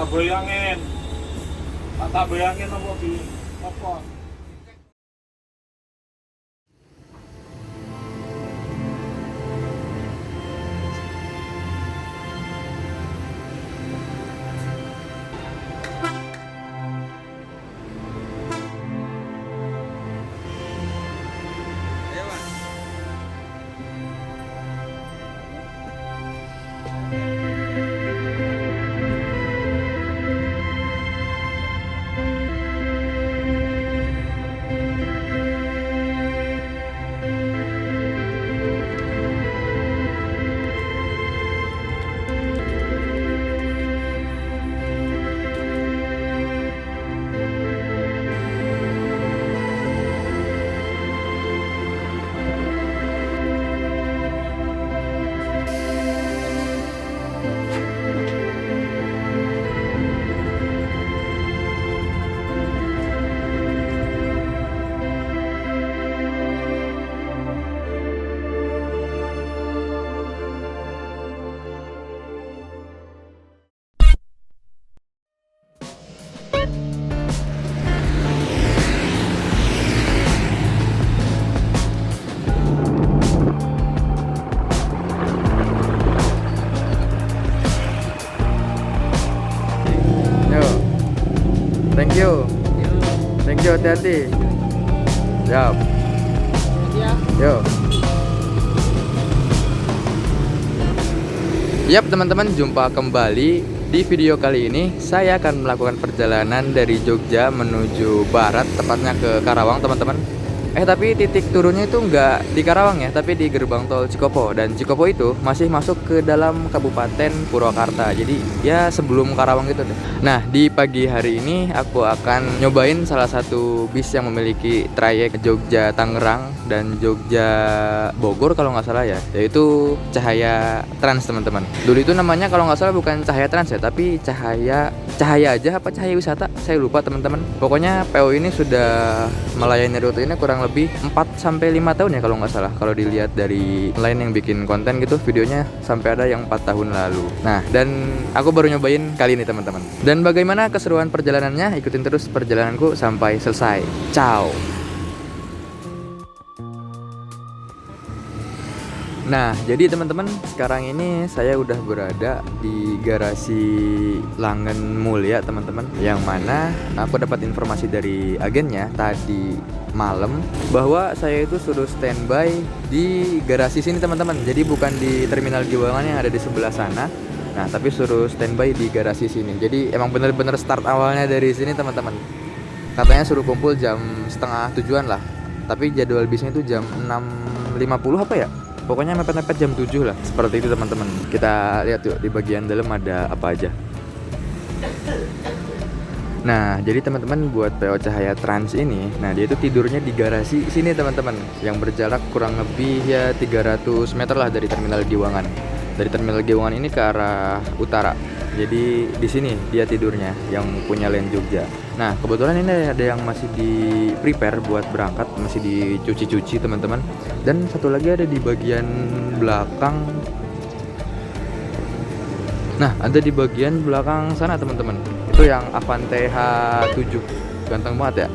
tak bayangin. Tak bayangin apa di apa. Thank you, hati-hati. Siap. Yo. Yap teman-teman, jumpa kembali di video kali ini. Saya akan melakukan perjalanan dari Jogja menuju barat, tepatnya ke Karawang teman-teman. Tapi titik turunnya itu nggak di Karawang ya, tapi di gerbang tol Cikopo. Dan Cikopo itu masih masuk ke dalam Kabupaten Purwakarta. Jadi ya sebelum Karawang gitu deh. Nah, di pagi hari ini aku akan nyobain salah satu bis yang memiliki trayek Jogja Tangerang dan Jogja Bogor kalau nggak salah ya, yaitu Cahaya Trans teman-teman. Dulu itu namanya kalau nggak salah bukan Cahaya Trans ya, tapi Cahaya aja apa Cahaya Wisata, saya lupa teman-teman. Pokoknya PO ini sudah melayani rute ini kurang lebih 4-5 tahun ya kalau nggak salah. Kalau dilihat dari lain yang bikin konten gitu, videonya sampai ada yang 4 tahun lalu. Nah, dan aku baru nyobain kali ini teman-teman. Dan bagaimana keseruan perjalanannya? Ikutin terus perjalananku sampai selesai. Ciao. Nah, jadi teman-teman, sekarang ini saya udah berada di garasi Langen Mulia teman-teman, yang mana aku dapat informasi dari agennya tadi malam bahwa saya itu suruh standby di garasi sini teman-teman. Jadi bukan di terminal Giwangan yang ada di sebelah sana. Nah, tapi suruh standby di garasi sini. Jadi emang bener-bener start awalnya dari sini teman-teman. Katanya suruh kumpul jam 6:30 lah. Tapi jadwal bisnya itu jam 6:50 apa ya? Pokoknya mepet-mepet jam 7 lah. Seperti itu teman-teman. Kita lihat yuk di bagian dalam ada apa aja. Nah, jadi teman-teman buat PO Cahaya Trans ini, nah dia itu tidurnya di garasi sini teman-teman, yang berjarak kurang lebih ya 300 meter lah dari terminal Giwangan. Dari terminal Giwangan ini ke arah utara. Jadi di sini dia tidurnya, yang punya Land Jogja. Nah, kebetulan ini ada yang masih di prepare buat berangkat, masih dicuci-cuci teman-teman. Dan satu lagi ada di bagian belakang. Nah, ada di bagian belakang sana teman-teman. Itu yang Avante H7. Ganteng banget ya.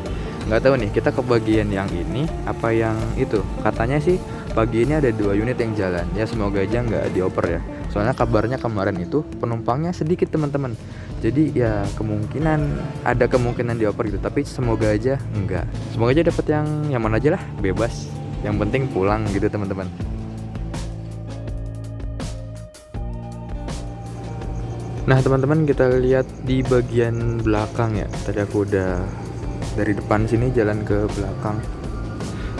Nggak tahu nih, kita ke bagian yang ini apa yang itu. Katanya sih pagi ini ada 2 unit yang jalan. Ya semoga aja nggak dioper ya. Soalnya kabarnya kemarin itu penumpangnya sedikit teman-teman. Jadi ya ada kemungkinan dioper gitu. Tapi semoga aja enggak. Semoga aja dapat yang nyaman aja lah, bebas. Yang penting pulang gitu teman-teman. Nah teman-teman, kita lihat di bagian belakang ya. Tadi aku udah dari depan sini jalan ke belakang.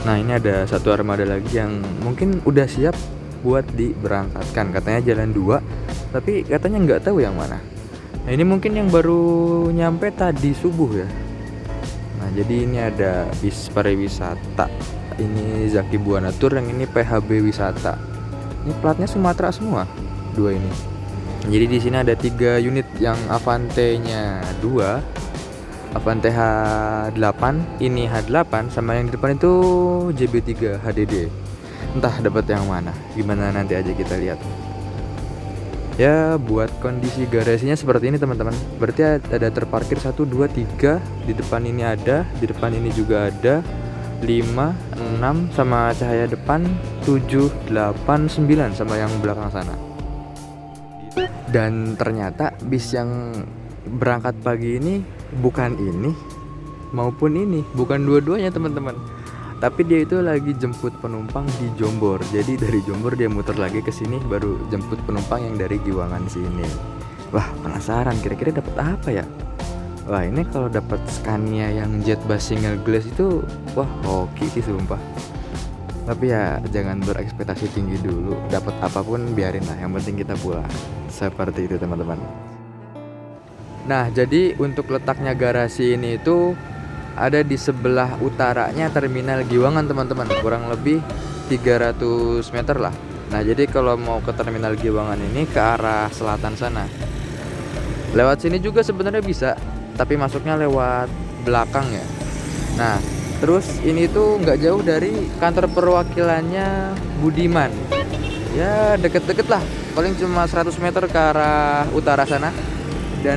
Nah ini ada satu armada lagi yang mungkin udah siap buat diberangkatkan. Katanya jalan 2, tapi katanya nggak tahu yang mana. Nah ini mungkin yang baru nyampe tadi subuh ya. Nah jadi ini ada bis pariwisata. Ini Zaki Buana Tour, yang ini PHB Wisata. Ini platnya Sumatera semua, 2 ini. Jadi di sini ada 3 unit, yang Avante-nya 2, Avante H8, ini H8, sama yang di depan itu JB3 HDD. Entah dapat yang mana, gimana nanti aja kita lihat. Ya, buat kondisi garasinya seperti ini teman-teman. Berarti ada terparkir 1, 2, 3. Di depan ini ada, di depan ini juga ada. 5, 6 sama cahaya depan, 7, 8, 9 sama yang belakang sana. Dan ternyata bis yang berangkat pagi ini bukan ini maupun ini, bukan dua-duanya teman-teman. Tapi dia itu lagi jemput penumpang di Jombor. Jadi dari Jombor dia muter lagi ke sini baru jemput penumpang yang dari Giwangan sini. Wah, penasaran kira-kira dapat apa ya? Wah, ini kalau dapat Scania yang jet bus single glass itu wah, hoki sih sumpah. Tapi ya jangan berekspektasi tinggi dulu. Dapat apapun biarin lah, yang penting kita pulang. Seperti itu teman-teman. Nah, jadi untuk letaknya garasi ini itu ada di sebelah utaranya terminal Giwangan teman-teman, kurang lebih 300 meter lah. Nah, jadi kalau mau ke terminal Giwangan ini ke arah selatan sana, lewat sini juga sebenarnya bisa, tapi masuknya lewat belakang ya. Nah, terus ini tuh nggak jauh dari kantor perwakilannya Budiman. Ya deket-deket lah, paling cuma 100 meter ke arah utara sana. Dan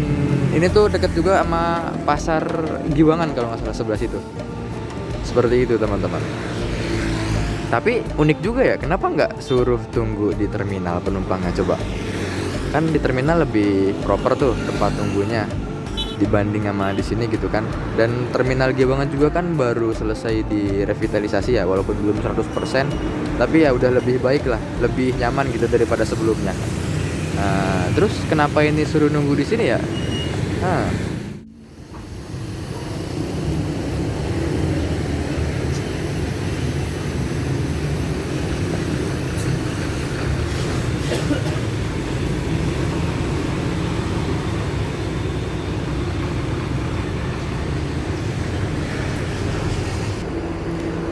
ini tuh deket juga sama pasar Giwangan kalau nggak salah, sebelah situ. Seperti itu teman-teman. Tapi unik juga ya, kenapa nggak suruh tunggu di terminal penumpangnya coba? Kan di terminal lebih proper tuh tempat tunggunya dibanding sama di sini gitu kan. Dan terminal Giwangan juga kan baru selesai direvitalisasi ya, walaupun belum 100%, tapi ya udah lebih baik lah, lebih nyaman gitu daripada sebelumnya. Nah, terus kenapa ini suruh nunggu di sini ya? Nah,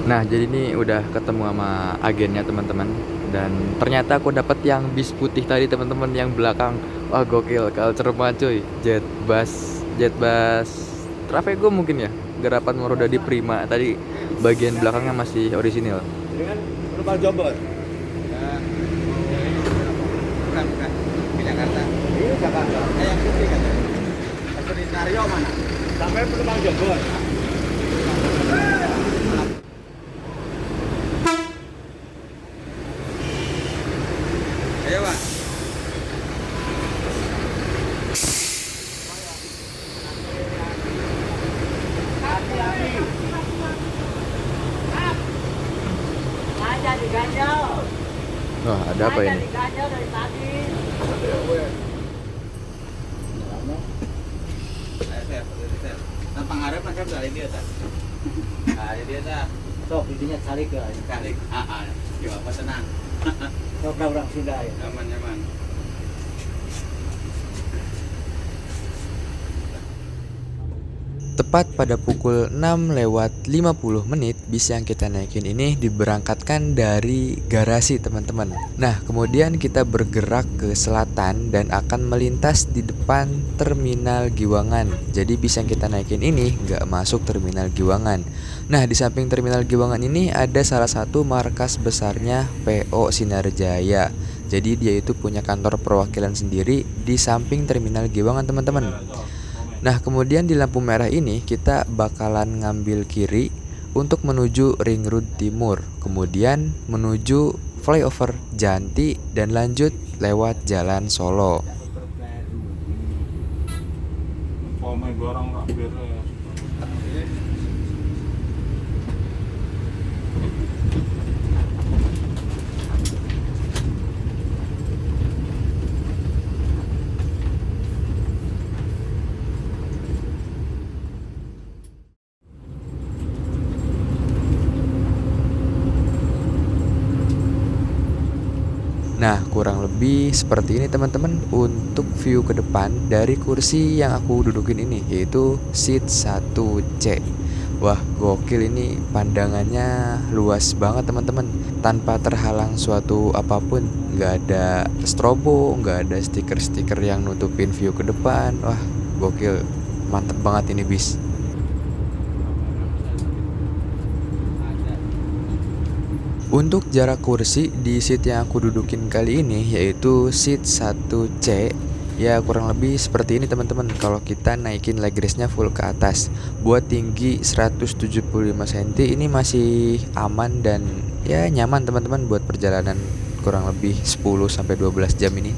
Nah, jadi ini udah ketemu sama agennya teman-teman. Dan ternyata aku dapat yang bis putih tadi teman-teman, yang belakang. Wah, gokil, Culture cuy. Jet bus Trafego mungkin ya. Garapan roda di Prima. Tadi bagian belakangnya masih orisinil. Ini kan penumpang Jombor. Ya. Bukan. Di Jakarta. Ini Jakarta. Yang putih kan. Di Nario mana? Sampai penumpang Jombor. Ayo, Pak. Wah, ada apa ini? Pengarep macam dari dia tak? Ah, dia tak. Sok didinya cari ke Kalik. Yo, apa tenang. orang Sunda ya. Nyaman. Tepat pada pukul 6:50 bis yang kita naikin ini diberangkatkan dari garasi teman-teman. Nah, kemudian kita bergerak ke selatan dan akan melintas di depan terminal Giwangan. Jadi bis yang kita naikin ini nggak masuk terminal Giwangan. Nah, di samping terminal Giwangan ini ada salah satu markas besarnya PO Sinarjaya. Jadi dia itu punya kantor perwakilan sendiri di samping terminal Giwangan teman-teman. Nah, kemudian di lampu merah ini kita bakalan ngambil kiri untuk menuju Ring Road Timur, kemudian menuju flyover Janti dan lanjut lewat Jalan Solo. Nah, kurang lebih seperti ini teman-teman untuk view ke depan dari kursi yang aku dudukin ini, yaitu seat 1C. Wah, gokil, ini pandangannya luas banget teman-teman, tanpa terhalang suatu apapun. Nggak ada strobo, nggak ada stiker-stiker yang nutupin view ke depan. Wah, gokil, mantep banget ini bis. Untuk jarak kursi di seat yang aku dudukin kali ini yaitu seat 1C. Ya kurang lebih seperti ini teman-teman. Kalau kita naikin leg raise-nya full ke atas, buat tinggi 175 cm ini masih aman dan ya nyaman teman-teman buat perjalanan kurang lebih 10 sampai 12 jam ini.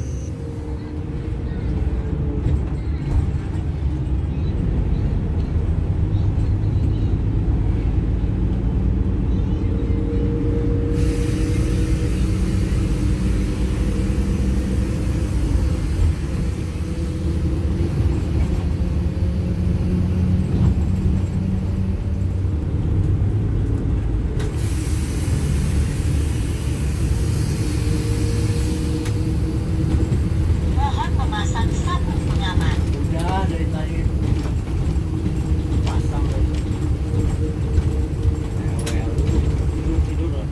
Mohon memasang sabuk pengaman. Udah dari tadi pasang lagi. Tidur.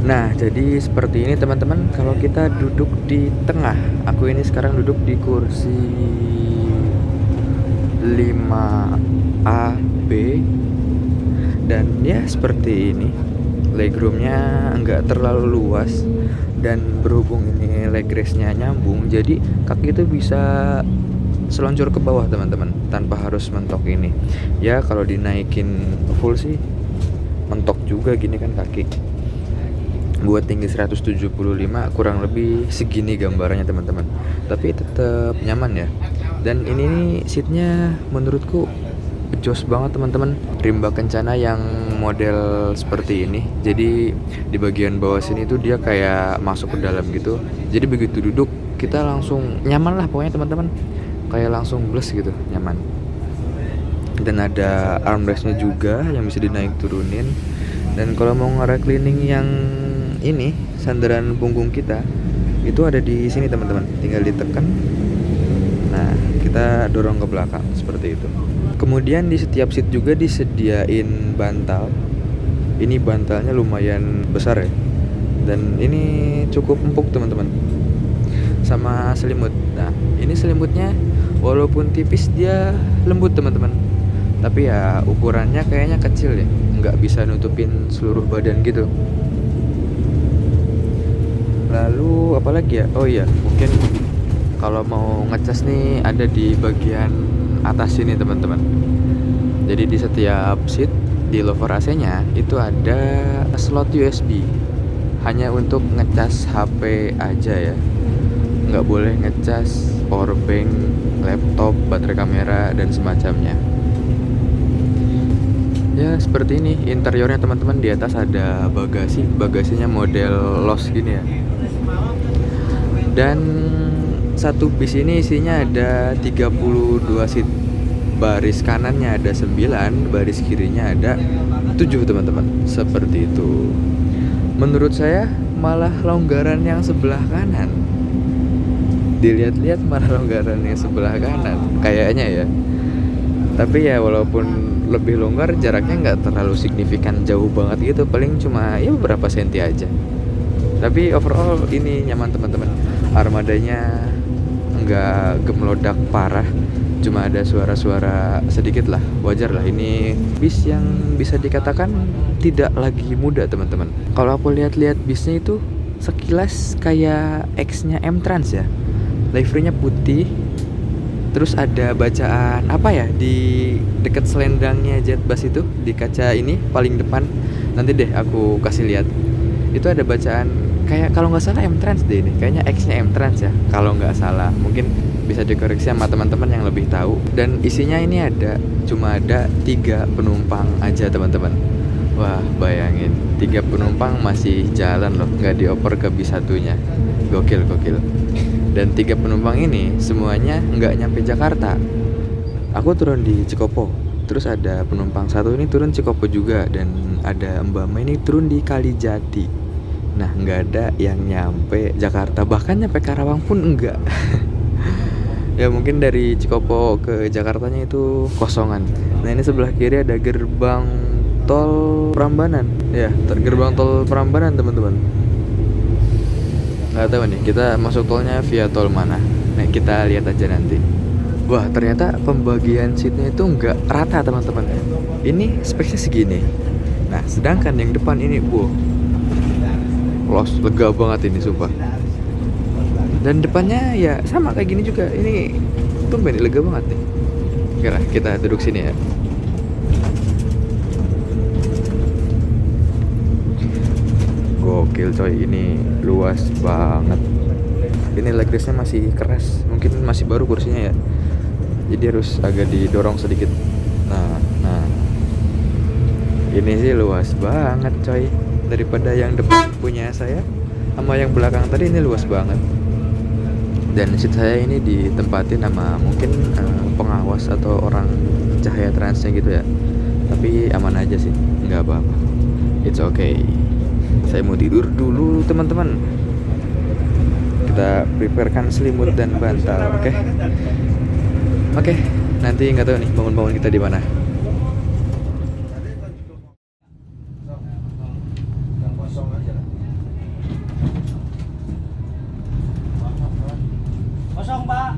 Nah, jadi seperti ini teman-teman kalau kita duduk di tengah. Aku ini sekarang duduk di kursi 5AB dan ya seperti ini. Legroomnya nggak terlalu luas dan berhubung ini leg raise-nya nyambung, jadi kaki itu bisa seloncor ke bawah teman-teman tanpa harus mentok ini. Ya kalau dinaikin full sih mentok juga gini kan kaki. Buat tinggi 175 kurang lebih segini gambarannya teman-teman, tapi tetap nyaman ya. Dan ini nih seatnya menurutku jos banget teman-teman. Rim bak kencana yang model seperti ini, jadi di bagian bawah sini tuh dia kayak masuk ke dalam gitu, jadi begitu duduk kita langsung nyaman lah pokoknya teman-teman, kayak langsung bless gitu, nyaman. Dan ada armrestnya juga yang bisa dinaik turunin. Dan kalau mau nge-reclining yang ini sandaran punggung kita itu ada di sini teman-teman, tinggal ditekan. Nah kita dorong ke belakang seperti itu. Kemudian di setiap seat juga disediain bantal. Ini bantalnya lumayan besar ya, dan ini cukup empuk teman-teman. Sama selimut. Nah ini selimutnya walaupun tipis dia lembut teman-teman, tapi ya ukurannya kayaknya kecil ya, nggak bisa nutupin seluruh badan gitu. Lalu apalagi ya? Oh iya, mungkin kalau mau ngecas nih ada di bagian atas sini teman-teman. Jadi di setiap seat di lower AC-nya itu ada slot USB. Hanya untuk ngecas HP aja ya. Nggak boleh ngecas powerbank, laptop, baterai kamera dan semacamnya. Ya seperti ini interiornya teman-teman. Di atas ada bagasinya model LOS gini ya. Dan satu bis ini isinya ada 32 seat. Baris kanannya ada 9, baris kirinya ada 7 teman-teman. Seperti itu. Menurut saya malah longgaran yang sebelah kanan. Dilihat-lihat malah longgaran yang sebelah kanan kayaknya ya. Tapi ya walaupun lebih longgar, jaraknya nggak terlalu signifikan jauh banget gitu, paling cuma ya beberapa senti aja. Tapi overall ini nyaman teman-teman. Armadanya nggak gemelodak parah, cuma ada suara-suara sedikit lah, wajar lah. Ini bis yang bisa dikatakan tidak lagi muda teman-teman. Kalau aku lihat-lihat bisnya itu sekilas kayak X-nya M-Trans ya, liverynya putih. Terus ada bacaan apa ya di dekat selendangnya Jetbus itu, di kaca ini paling depan. Nanti deh aku kasih lihat. Itu ada bacaan kayak kalau nggak salah M-Trans deh ini. Kayaknya X-nya M-Trans ya. Kalau nggak salah, mungkin bisa dikoreksi sama teman-teman yang lebih tahu. Dan isinya ini cuma ada 3 penumpang aja teman-teman. Wah, bayangin 3 penumpang masih jalan loh, nggak dioper ke bis satunya. Gokil. Dan 3 penumpang ini semuanya nggak nyampe Jakarta. Aku turun di Cikopo. Terus ada penumpang satu ini turun Cikopo juga. Dan ada Mbak Mai ini turun di Kalijati. Nah, nggak ada yang nyampe Jakarta. Bahkan nyampe Karawang pun enggak. Ya mungkin dari Cikopo ke Jakartanya itu kosongan. Nah, ini sebelah kiri ada gerbang tol Prambanan. Ya, gerbang tol Prambanan teman-teman. Nggak tahu nih kita masuk tolnya via tol mana. Nah, kita lihat aja nanti. Wah, ternyata pembagian seatnya itu nggak rata teman-teman. Ini speknya segini. Nah, sedangkan yang depan ini lega banget ini sumpah. Dan depannya ya sama kayak gini juga. Ini tumben lega banget nih. Oke, kita duduk sini ya. Gokil coy, ini luas banget. Ini legroomnya masih keras, mungkin masih baru kursinya ya, jadi harus agak didorong sedikit. Nah ini sih luas banget coy. Daripada yang depan punya saya sama yang belakang tadi, ini luas banget. Dan seat saya ini ditempatin sama mungkin pengawas atau orang cahaya transnya gitu ya. Tapi aman aja sih, nggak apa-apa, it's okay. Saya mau tidur dulu teman-teman. Kita preparekan selimut dan bantal, oke. Nanti nggak tahu nih bangun-bangun kita di mana. Yang kosong aja lah. Kosong, Pak.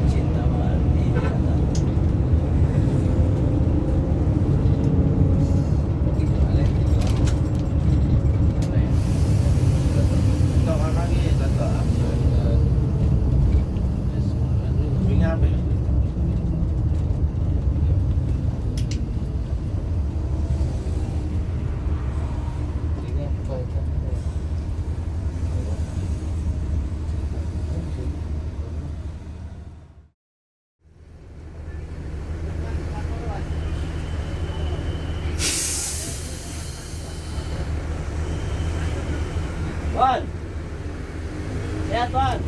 Cinta mati. Untuk orang ini tetap punya apa ya? Tuan. Sehat, Tuan.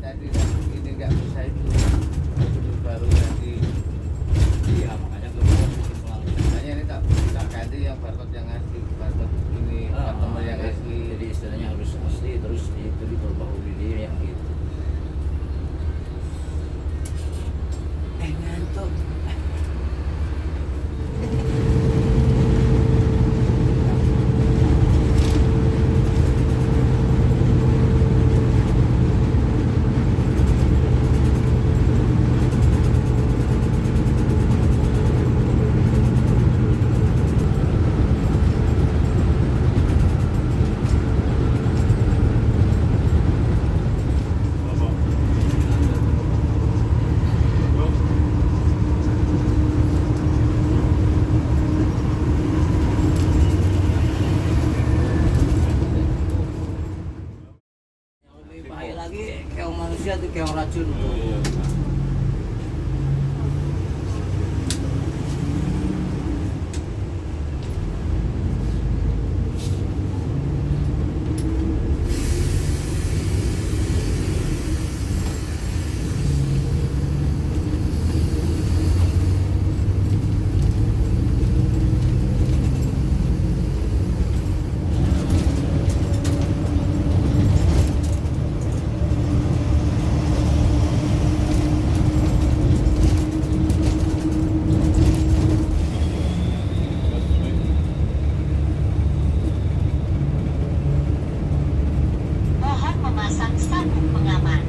Tadi ini nggak bisa itu baru ganti. Iya, makanya gue mau pulang. Makanya ini tak ganti yang barcode yang asli, barcode ini customer yang asli. Jadi istilahnya harus asli, terus itu diperbarui dia yang gitu. Ngantuk. itu kayak racun. Mohon memasang sabuk pengaman.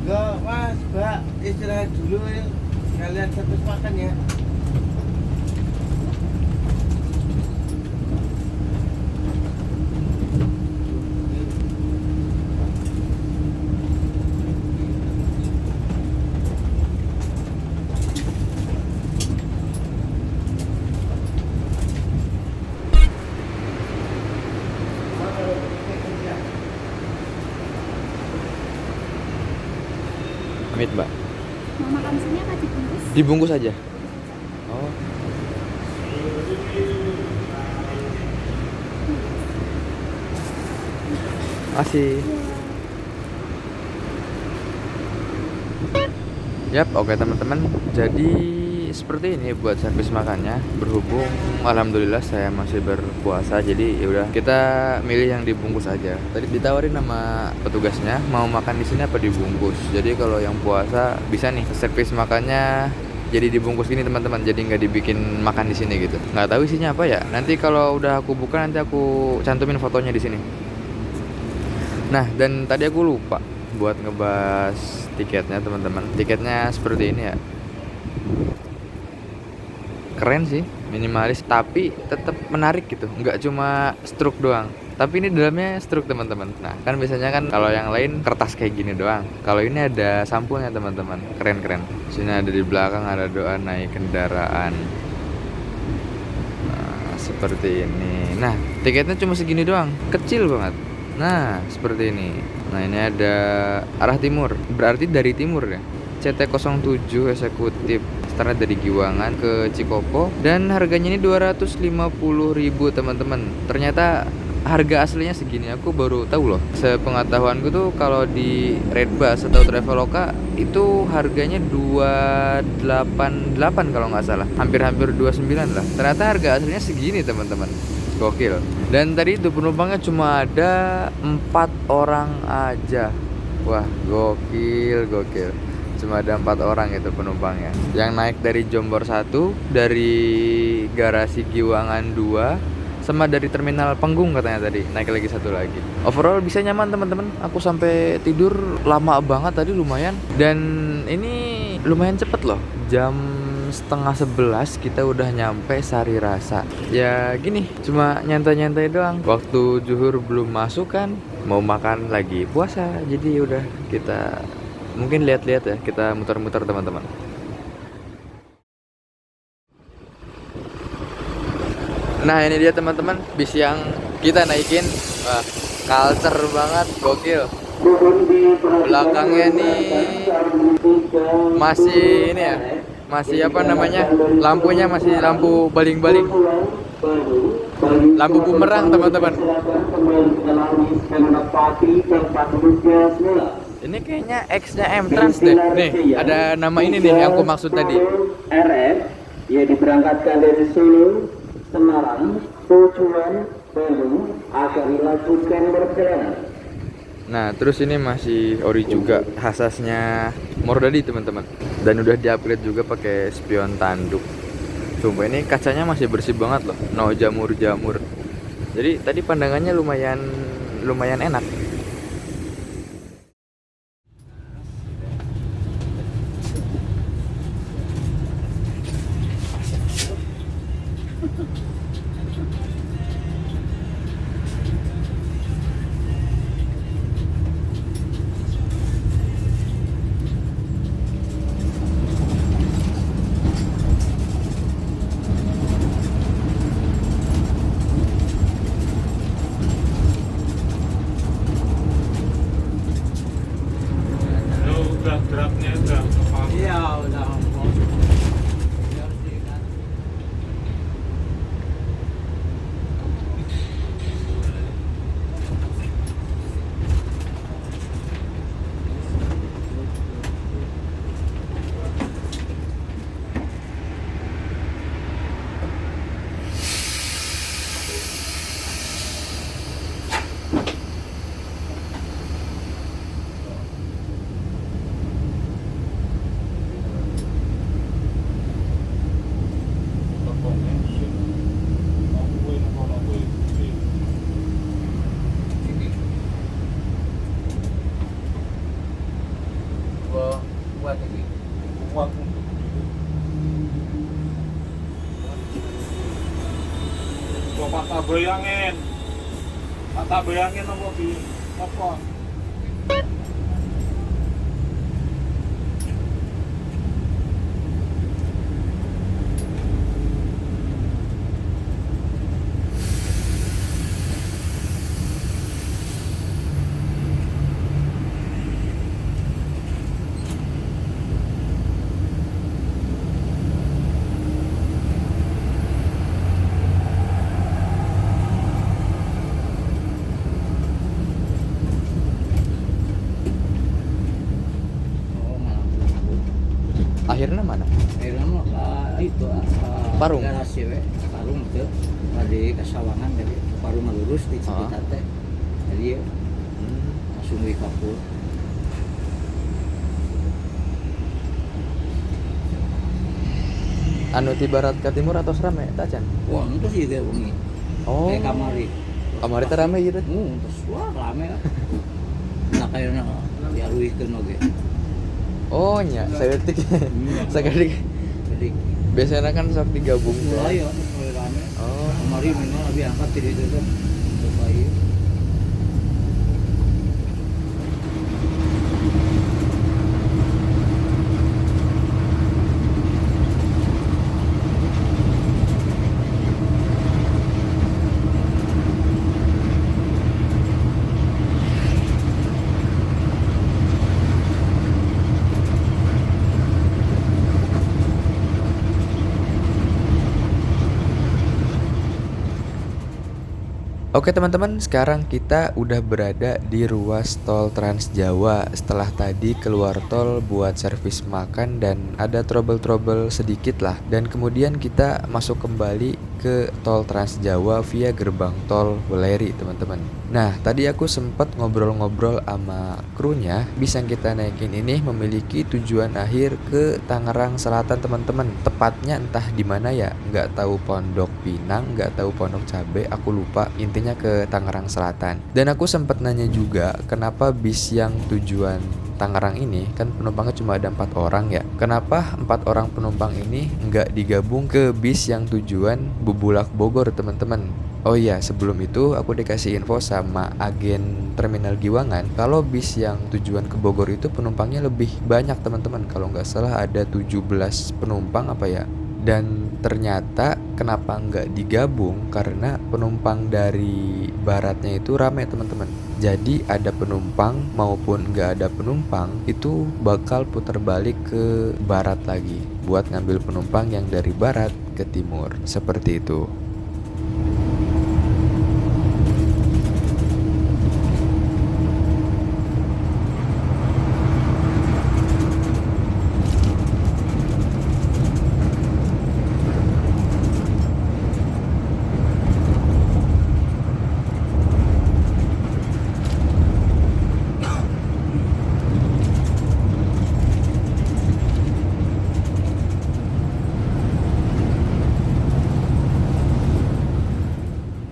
Enggak, Mas, Mbak, istirahat dulu ya. Kalian habis makan ya. Amit mbak. Mau makan di sini apa dibungkus? Dibungkus aja. Oh. Masih. Yap, oke teman-teman. Jadi seperti ini buat servis makannya. Berhubung alhamdulillah saya masih berpuasa, jadi ya udah kita milih yang dibungkus aja. Tadi ditawarin sama petugasnya mau makan di sini apa dibungkus. Jadi kalau yang puasa bisa nih servis makannya jadi dibungkus gini teman-teman. Jadi nggak dibikin makan di sini gitu. Nggak tahu isinya apa ya. Nanti kalau udah aku buka nanti aku cantumin fotonya di sini. Nah, dan tadi aku lupa buat ngebahas tiketnya teman-teman. Tiketnya seperti ini ya. Keren sih, minimalis tapi tetap menarik gitu. Nggak cuma struk doang. Tapi ini dalamnya struk teman-teman. Nah, kan biasanya kan kalau yang lain kertas kayak gini doang. Kalau ini ada sampulnya teman-teman. Keren-keren. Sini ada di belakang ada doa naik kendaraan. Nah, seperti ini. Nah, tiketnya cuma segini doang. Kecil banget. Nah, seperti ini. Nah, ini ada arah timur. Berarti dari timur ya. CT07 eksekutif. Startnya dari Giwangan ke Cikopo. Dan harganya ini 250.000 teman-teman. Ternyata harga aslinya segini. Aku baru tahu loh. Sepengetahuanku tuh kalau di Redbus atau Traveloka itu harganya 288 kalau nggak salah. Hampir-hampir 29 lah. Ternyata harga aslinya segini teman-teman. Gokil. Dan tadi itu penumpangnya cuma ada 4 orang aja. Wah, gokil. Cuma ada 4 orang itu penumpangnya. Yang naik dari Jombor 1, dari garasi Giwangan 2, sama dari terminal Penggung katanya tadi. Naik lagi 1 lagi. Overall bisa nyaman teman-teman. Aku sampai tidur lama banget tadi lumayan. Dan ini lumayan cepet loh. Jam 10:30 kita udah nyampe Sari Rasa. Ya gini, cuma nyantai-nyantai doang. Waktu zuhur belum masuk kan, mau makan lagi puasa. Jadi udah kita mungkin lihat-lihat ya, kita muter-muter teman-teman. Nah ini dia teman-teman, bis yang kita naikin. Wah, culture banget, gokil. Belakangnya nih masih ini ya, masih apa namanya, lampunya masih lampu baling-baling, lampu bumerang teman-teman. Ini kayaknya X-nya M-Trans deh. Nih, ada nama ini nih yang aku maksud tadi. RF, ia diberangkatkan dari Solo, Semarang, tujuan Bandung, akan dilanjutkan perjalanan. Nah, terus ini masih ori juga, khasasnya Mordadi teman-teman. Dan udah di-upgrade juga pakai spion tanduk. Sumpah ini kacanya masih bersih banget loh, no jamur-jamur. Jadi tadi pandangannya lumayan enak. Tak bayangin. Tak bayangin apa di apa. Akhirnya mana? Akhirnya mah itu Parung? garasi we, Parung itu di Kasawangan dari Parung lurus di Cipitat teh. Jadi langsung di Kapur. Anu ti barat ke timur atau rame tak Can? Wah, itu sih dia bunyi. Oh. Kayak kamari. Kamari teh rame gitu. Terus wah rame kan. Nah kayaknya diaruikeun oge. Oh nya, saya tik. Sakali Jadi biasanya kan sok digabung. mulai ya, mulai rame. Oh. Kamari memang lebih angkat dari itu tuh. Supaya Oke teman-teman, sekarang kita udah berada di ruas tol Trans Jawa. Setelah tadi keluar tol buat servis makan dan ada trouble-trouble sedikit lah. Dan kemudian kita masuk kembali ke tol Trans Jawa via gerbang tol Weleri teman-teman. Nah tadi aku sempat ngobrol-ngobrol sama krunya. Bis yang kita naikin ini memiliki tujuan akhir ke Tangerang Selatan teman-teman. Tepatnya entah di mana ya, nggak tahu Pondok Pinang, nggak tahu Pondok Cabe, aku lupa. Intinya ke Tangerang Selatan. Dan aku sempat nanya juga kenapa bis yang tujuan Tangerang ini kan penumpangnya cuma ada 4 orang ya. Kenapa 4 orang penumpang ini nggak digabung ke bis yang tujuan Bubulak Bogor teman-teman? Oh iya, sebelum itu aku dikasih info sama agen Terminal Giwangan kalau bis yang tujuan ke Bogor itu penumpangnya lebih banyak teman-teman. Kalau nggak salah ada 17 penumpang apa ya. Dan ternyata kenapa nggak digabung karena penumpang dari baratnya itu rame teman-teman. Jadi ada penumpang maupun nggak ada penumpang itu bakal putar balik ke barat lagi buat ngambil penumpang yang dari barat ke timur. Seperti itu.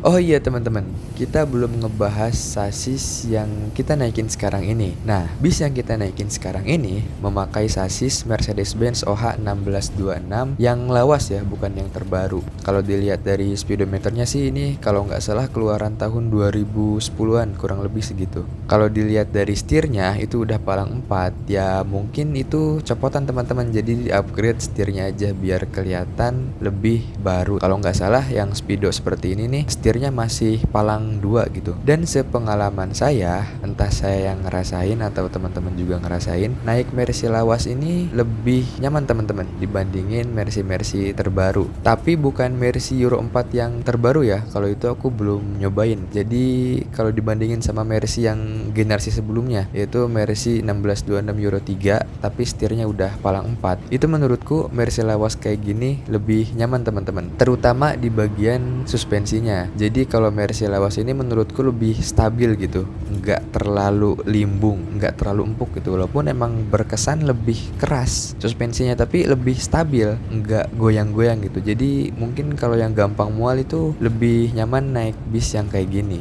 Oh iya teman-teman, kita belum ngebahas sasis yang kita naikin sekarang ini. Nah, bis yang kita naikin sekarang ini memakai sasis Mercedes-Benz OH1626 yang lawas ya, bukan yang terbaru. Kalau dilihat dari speedometernya sih ini kalau nggak salah keluaran tahun 2010-an, kurang lebih segitu. Kalau dilihat dari setirnya itu udah palang 4, ya mungkin itu copotan teman-teman. Jadi di upgrade setirnya aja biar kelihatan lebih baru. Kalau nggak salah yang speedo seperti ini nih, setirnya masih palang 2 gitu. Dan sepengalaman saya, entah saya yang ngerasain atau teman-teman juga ngerasain, naik Mercy lawas ini lebih nyaman teman-teman dibandingin Mercy terbaru. Tapi bukan Mercy Euro 4 yang terbaru ya, kalau itu aku belum nyobain. Jadi kalau dibandingin sama Mercy yang generasi sebelumnya, yaitu Mercy 1626 Euro 3 tapi setirnya udah palang 4, itu menurutku Mercy lawas kayak gini lebih nyaman teman-teman, terutama di bagian suspensinya. Jadi kalau Mercy lawas ini menurutku lebih stabil gitu, nggak terlalu limbung, nggak terlalu empuk gitu. Walaupun emang berkesan lebih keras suspensinya, tapi lebih stabil, nggak goyang-goyang gitu. Jadi mungkin kalau yang gampang mual itu lebih nyaman naik bis yang kayak gini.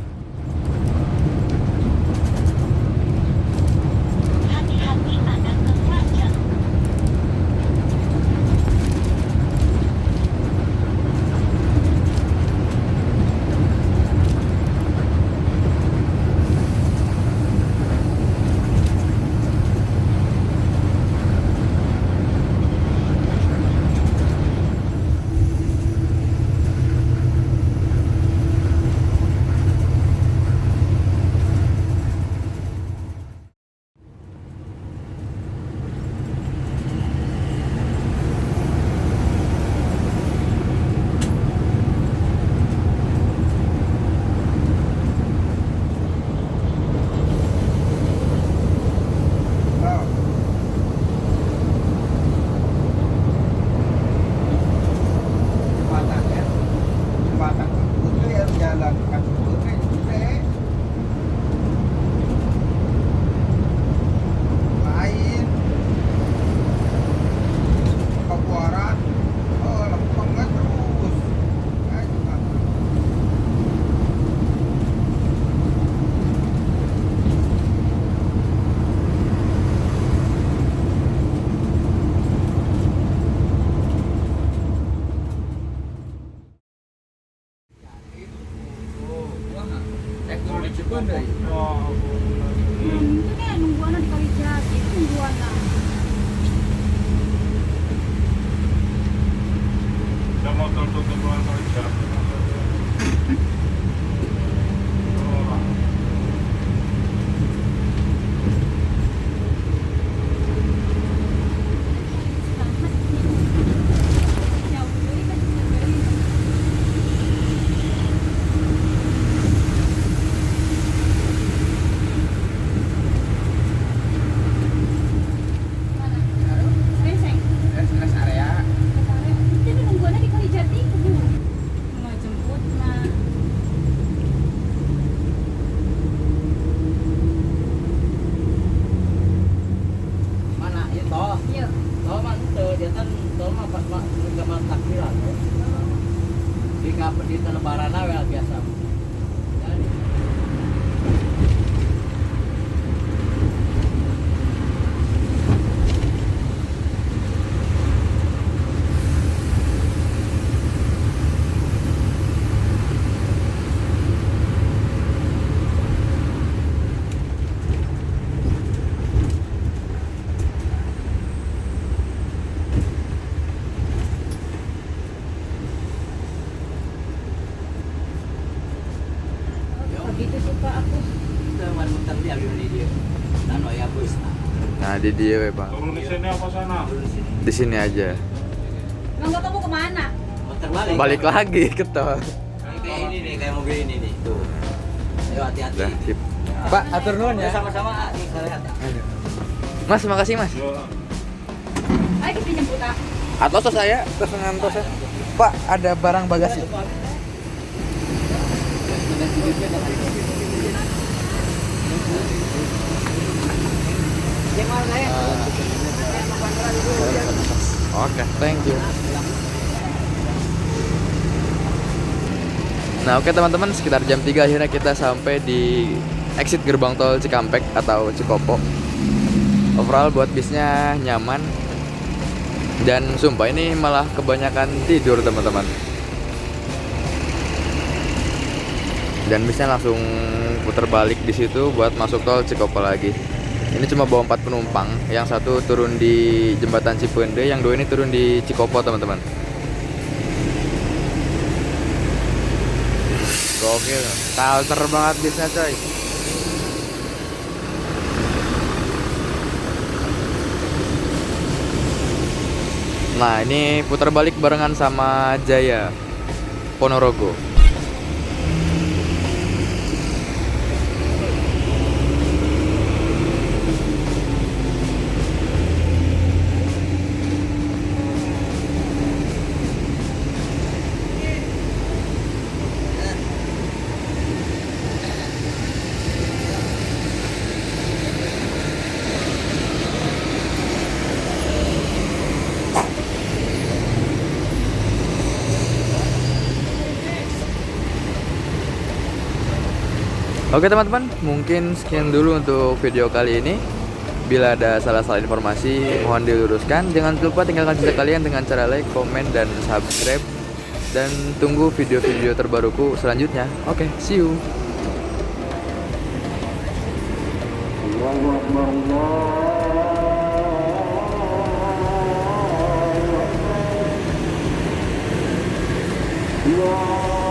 Hati-hati ada keranjang. kan tol mah pas zaman takbiran. Di lebaran awe biasa. Jadi Begitu sih Pak aku. teman muter dia di dia. Nano ya bus. Nah, di dia we, Pak. Turun di sini apa sana? Di sini aja. Emang Bapak mau kemana? Muter balik. Balik lagi ke tol. Kayak ini nih, kayak mobil ini nih. Tuh. Ayo hati-hati. Dah, sip. Pak, atur nuhun ya. Sama-sama nih saya lihat. Mas, makasih Mas. Ayo kita jemput ah. Atau saya pesanan tos. Pak, ada barang bagasi. Oke, thank you. Nah, oke teman-teman, sekitar jam 3 akhirnya kita sampai di exit gerbang tol Cikampek atau Cikopo. Overall buat bisnya nyaman. Dan sumpah ini malah kebanyakan tidur teman-teman. Dan bisnya langsung putar balik di situ buat masuk tol Cikopo lagi. Ini cuma bawa 4 penumpang, yang satu turun di jembatan Cipende, yang dua ini turun di Cikopo teman-teman. Gokil, kalter banget bisnya coy. Nah ini putar balik barengan sama Jaya Ponorogo. Oke teman-teman, mungkin sekian dulu untuk video kali ini. Bila ada salah-salah informasi, mohon diluruskan. Jangan lupa tinggalkan jejak kalian dengan cara like, komen, dan subscribe. Dan tunggu video-video terbaruku selanjutnya. Oke, see you. Allah